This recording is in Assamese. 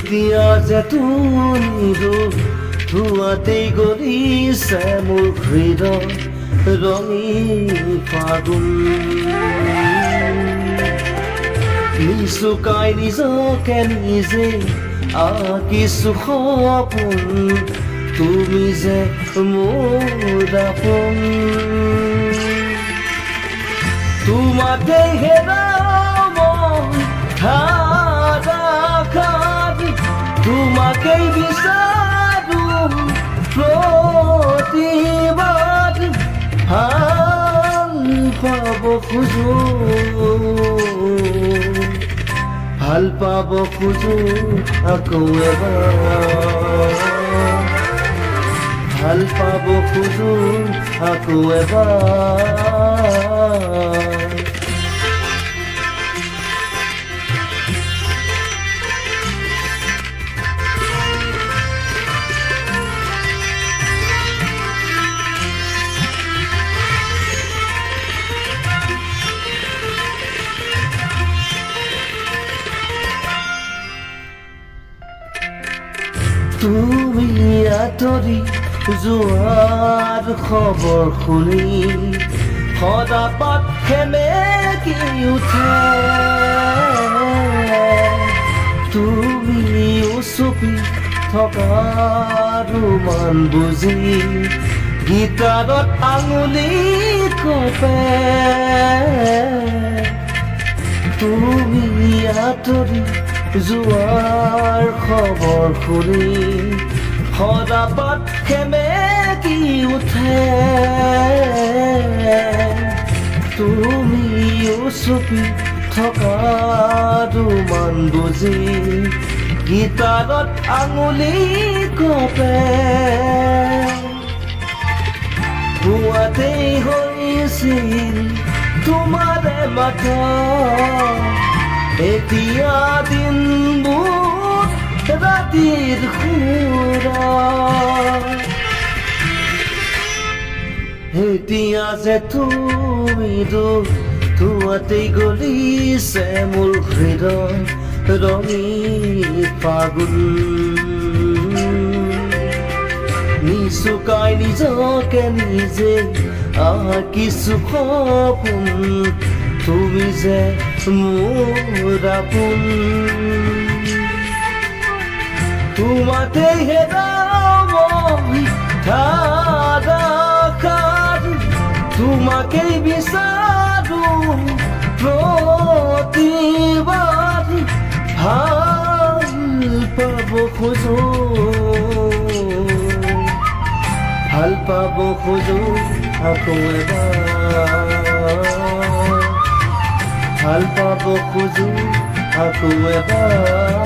এতিয়া যে তুমি ধোৱাতেই গলিছে মোৰ হৃদয় ৰঙী ফাগুন নিচুকাই নিজকে নিজে আঁকিছো সপোন তুমি যে মোৰ আপোন তোমাকেই হেৰাও মই ধাৰাসাৰ তোমাকেই বিচাৰো প্ৰতিবাদ ভাল পাব খোজো ভাল পাব খোজো আকৌ এবাৰ ভাল পাব খোজো আকৌ এবাৰ তুমি আঁতৰি যোৱাৰ খবৰ শুনি সদাপাত সেমেকি উঠে তুমি উচুপি থকাৰ মান বুজি গীটাৰত আঙুলি কপে তুমি আঁতৰি যোৱাৰ খবৰ শুনি সদাপাত সেমেকি উঠে তুমি উচুপি থকাৰ মান বুজি গীটাৰত আঙুলি কপে হোৱাতেই হৈছিল তোমাৰে মাথা এতিয়া দিনবোৰ ৰাতিৰ সুৰা এতিয়া যে তুমি ধোৱাতেই গলিছে মোৰ হৃদয় ৰঙী ফাগুন নিচুকাই নিজকে নিজে আঁকিছো সপোন তুমি যে মোৰ আপোন তোমাতেই হেৰাও মই ধাৰাসাৰ তোমাকেই বিচাৰো প্ৰতিবাদ ভাল পাব খোজো ভাল পাব খোজো আকৌ এবাৰ ভাল পাব খোজো আকৌ এবাৰ